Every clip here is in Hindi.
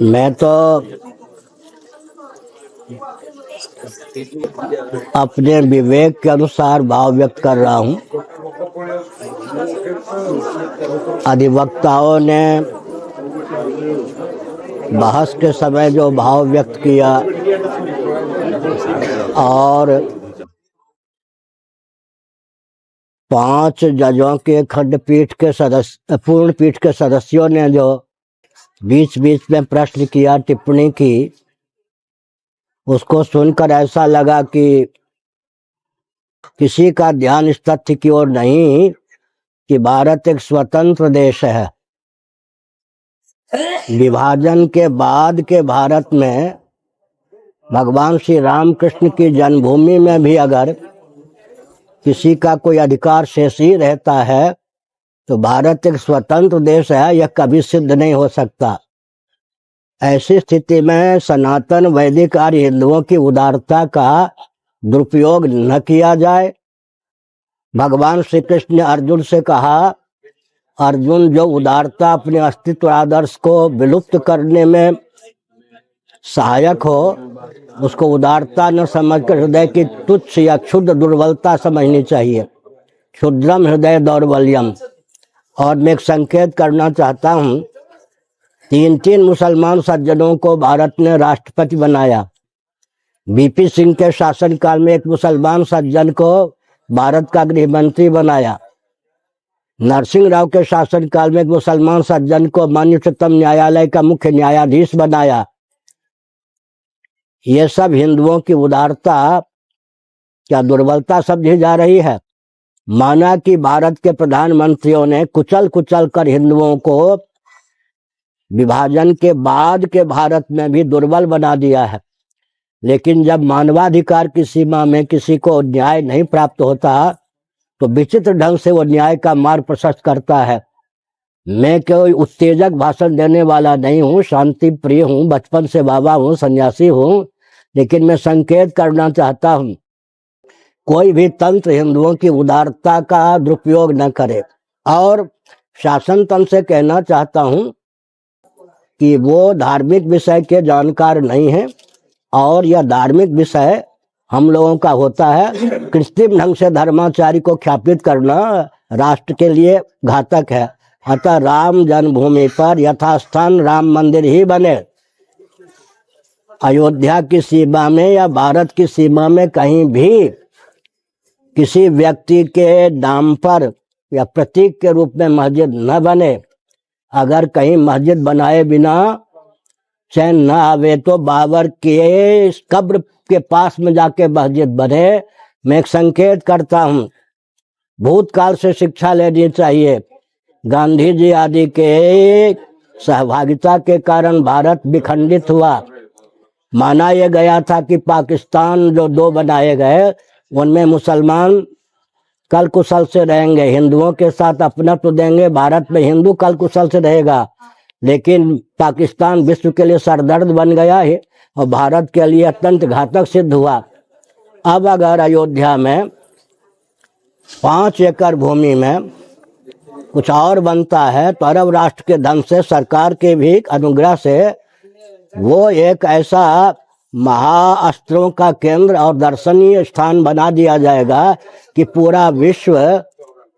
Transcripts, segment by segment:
मैं तो अपने विवेक के अनुसार भाव व्यक्त कर रहा हूँ। अधिवक्ताओं ने बहस के समय जो भाव व्यक्त किया और 5 जजों के खंडपीठ के सदस्य पूर्ण पीठ के सदस्यों ने जो बीच बीच में प्रश्न किया, टिप्पणी की, उसको सुनकर ऐसा लगा कि किसी का ध्यान इस तथ्य की ओर नहीं कि भारत एक स्वतंत्र देश है। विभाजन के बाद के भारत में भगवान श्री रामकृष्ण की जन्मभूमि में भी अगर किसी का कोई अधिकार शेष ही रहता है तो भारत एक स्वतंत्र देश है, यह कभी सिद्ध नहीं हो सकता। ऐसी स्थिति में सनातन वैदिक आर्य हिंदुओं की उदारता का दुरुपयोग न किया जाए। भगवान श्री कृष्ण ने अर्जुन से कहा, अर्जुन, जो उदारता अपने अस्तित्व आदर्श को विलुप्त करने में सहायक हो उसको उदारता न समझकर हृदय की तुच्छ या क्षुद्र दुर्बलता समझनी चाहिए। क्षुद्रम हृदय दौर्बल्यम। और मैं एक संकेत करना चाहता हूँ, 3 मुसलमान सज्जनों को भारत ने राष्ट्रपति बनाया। बीपी सिंह के शासनकाल में एक मुसलमान सज्जन को भारत का गृह मंत्री बनाया। नरसिंह राव के शासनकाल में एक मुसलमान सज्जन को माननीय उच्चतम न्यायालय का मुख्य न्यायाधीश बनाया। ये सब हिंदुओं की उदारता क्या दुर्बलता समझी जा रही है? माना कि भारत के प्रधानमंत्रियों ने कुचल कुचल कर हिंदुओं को विभाजन के बाद के भारत में भी दुर्बल बना दिया है, लेकिन जब मानवाधिकार की सीमा में किसी को न्याय नहीं प्राप्त होता तो विचित्र ढंग से वो न्याय का मार्ग प्रशस्त करता है। मैं कोई उत्तेजक भाषण देने वाला नहीं हूँ, शांति प्रिय हूँ, बचपन से बाबा हूँ, सन्यासी हूँ, लेकिन मैं संकेत करना चाहता हूँ कोई भी तंत्र हिंदुओं की उदारता का दुरुपयोग न करे। और शासन तंत्र से कहना चाहता हूँ कि वो धार्मिक विषय के जानकार नहीं है और यह धार्मिक विषय हम लोगों का होता है। कृत्रिम ढंग से धर्माचारी को ख्यापित करना राष्ट्र के लिए घातक है। अतः राम जन्मभूमि पर यथास्थान राम मंदिर ही बने। अयोध्या की सीमा में या भारत की सीमा में कहीं भी किसी व्यक्ति के नाम पर या प्रतीक के रूप में मस्जिद न बने। अगर कहीं मस्जिद बनाए बिना चैन न आवे तो बाबर के कब्र के पास में जाके मस्जिद बने। मैं एक संकेत करता हूँ, भूतकाल से शिक्षा लेनी चाहिए। गांधी जी आदि के सहभागिता के कारण भारत विखंडित हुआ। माना यह गया था कि पाकिस्तान जो 2 बनाए गए उनमें मुसलमान कल कुशल से रहेंगे, हिंदुओं के साथ अपना तो देंगे, भारत में हिंदू कल कुशल से रहेगा। लेकिन पाकिस्तान विश्व के लिए सरदर्द बन गया है और भारत के लिए अत्यंत घातक सिद्ध हुआ। अब अगर अयोध्या में 5 एकड़ भूमि में कुछ और बनता है तो अरब राष्ट्र के धन से, सरकार के भी अनुग्रह से वो एक ऐसा महाअस्त्रों का केंद्र और दर्शनीय स्थान बना दिया जाएगा कि पूरा विश्व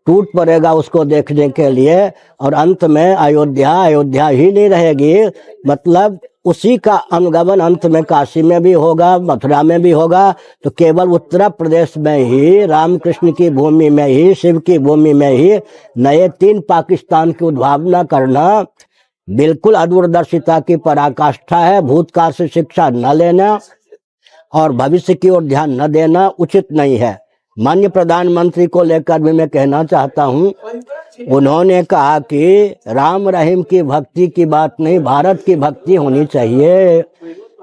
टूट पड़ेगा उसको देखने के लिए। और अंत में अयोध्या ही नहीं रहेगी, मतलब उसी का अनुगमन अंत में काशी में भी होगा, मथुरा में भी होगा। तो केवल उत्तर प्रदेश में ही, रामकृष्ण की भूमि में ही, शिव की भूमि में ही नए 3 पाकिस्तान की उद्भावना करना बिल्कुल अदूरदर्शिता की पराकाष्ठा है। भूतकाल से शिक्षा न लेना और भविष्य की ओर ध्यान न देना उचित नहीं है। माननीय प्रधानमंत्री को लेकर भी मैं कहना चाहता हूँ, उन्होंने कहा कि राम रहीम की भक्ति की बात नहीं, भारत की भक्ति होनी चाहिए।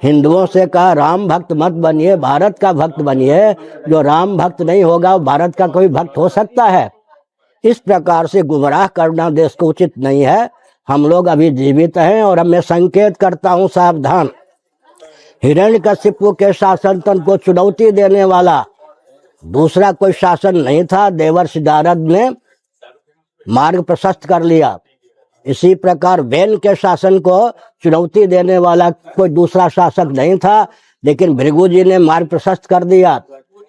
हिंदुओं से कहा राम भक्त मत बनिए, भारत का भक्त बनिए। जो राम भक्त नहीं होगा वो भारत का कोई भक्त हो सकता है? इस प्रकार से गुमराह करना देश को उचित नहीं है। हम लोग अभी जीवित हैं और मैं संकेत करता हूं, सावधान। हिरण्यकशिपु के शासन तंत्र को चुनौती देने वाला दूसरा कोई शासन नहीं था। देवर्षि नारद ने मार्ग प्रशस्त कर लिया। इसी प्रकार वैन के शासन को चुनौती देने वाला कोई दूसरा शासक नहीं था, लेकिन भृगु जी ने मार्ग प्रशस्त कर दिया।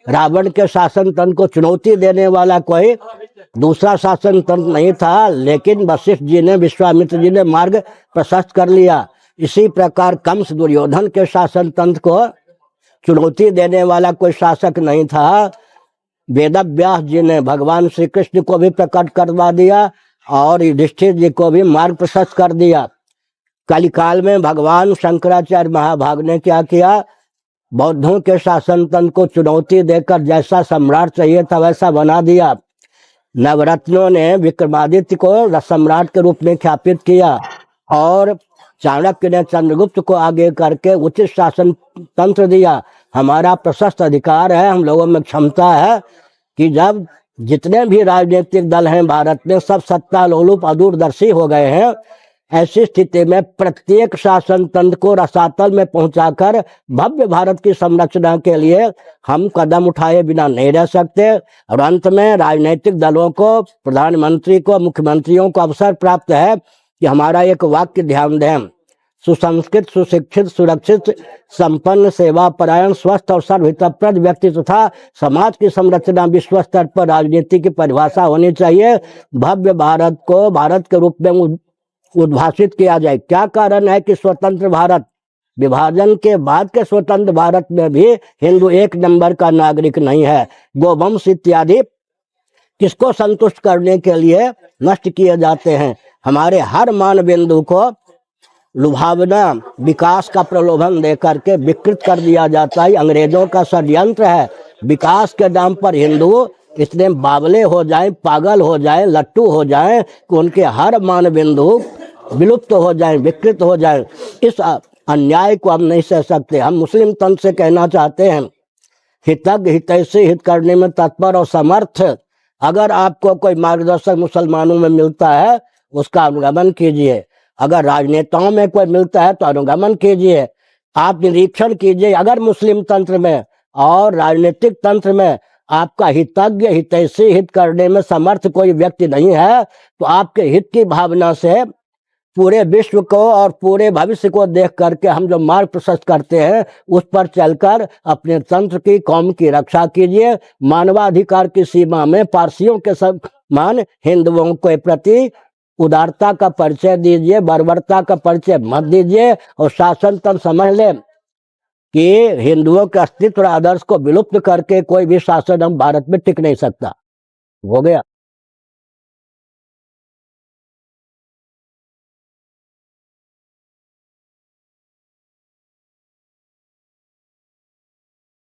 रावण के शासन तंत्र को चुनौती देने वाला कोई दूसरा शासन तंत्र नहीं था, लेकिन वशिष्ठ जी ने, विश्वामित्र जी ने मार्ग प्रशस्त कर लिया। इसी प्रकार कंस दुर्योधन के शासन तंत्र को चुनौती देने वाला कोई शासक नहीं था। वेदव्यास जी ने भगवान श्री कृष्ण को भी प्रकट करवा दिया और युधिष्ठिर जी को भी मार्ग प्रशस्त कर दिया। कलिकाल में भगवान शंकराचार्य महाभाग ने क्या किया, बौद्धों के शासन तंत्र को चुनौती देकर जैसा सम्राट चाहिए था वैसा बना दिया। नवरत्नों ने विक्रमादित्य को सम्राट के रूप में ख्यापित किया और चाणक्य ने चंद्रगुप्त को आगे करके उचित शासन तंत्र दिया। हमारा प्रशस्त अधिकार है, हम लोगों में क्षमता है कि जब जितने भी राजनीतिक दल हैं भारत में सब सत्ता लोलुप अदूरदर्शी हो गए हैं, ऐसी स्थिति में प्रत्येक शासन तंत्र को रसातल में पहुंचाकर भव्य भारत की संरचना के लिए हम कदम उठाए बिना नहीं रह सकते। और अंत में राजनीतिक दलों को, प्रधानमंत्री को, मुख्यमंत्रियों को अवसर प्राप्त है कि हमारा एक वाक्य ध्यान दें, सुसंस्कृत, सुशिक्षित, सुरक्षित, संपन्न, सेवापरायण, स्वस्थ और सर्वहितप्रद व्यक्ति तथा समाज की संरचना विश्व स्तर पर राजनीति की परिभाषा होनी चाहिए। भव्य भारत को भारत के रूप में उद्भाषित किया जाए। क्या कारण है कि स्वतंत्र भारत, विभाजन के बाद के स्वतंत्र भारत में भी हिंदू एक नंबर का नागरिक नहीं है। गोवंश इत्यादि किसको संतुष्ट करने के लिए नष्ट किए जाते हैं। हमारे हर मान बिंदु को लुभावना, विकास का प्रलोभन देकर के विकृत कर दिया जाता है। अंग्रेजों का षड्यंत्र है। विकास के नाम पर हिंदू इतने बावले हो जाएं, पागल हो जाएं, लट्टू हो जाएं कि उनके हर मान बिंदु विलुप्त हो जाएं, विकृत हो जाएं। इस अन्याय को हम नहीं सह सकते। हम मुस्लिम तंत्र से कहना चाहते हैं, हितज्ञ हितैषी, हित करने में तत्पर और समर्थ। अगर आपको कोई मार्गदर्शक मुसलमानों में मिलता है उसका अनुगमन कीजिए, अगर राजनेताओं में कोई मिलता है तो अनुगमन कीजिए। आप निरीक्षण कीजिए, अगर मुस्लिम तंत्र में और राजनीतिक तंत्र में आपका हितज्ञ हितैषी, हित करने में समर्थ कोई व्यक्ति नहीं है तो आपके हित की भावना से पूरे विश्व को और पूरे भविष्य को देख करके हम जो मार्ग प्रशस्त करते हैं उस पर चलकर अपने तंत्र की, कौम की रक्षा कीजिए। मानवाधिकार की सीमा में पारसियों के समान हिंदुओं के प्रति उदारता का परिचय दीजिए, बर्बरता का परिचय मत दीजिए और शासन तंत्र समझ ले कि हिंदुओं के अस्तित्व और आदर्श को विलुप्त करके कोई भी शासन हम भारत में टिक नहीं सकता। हो गया।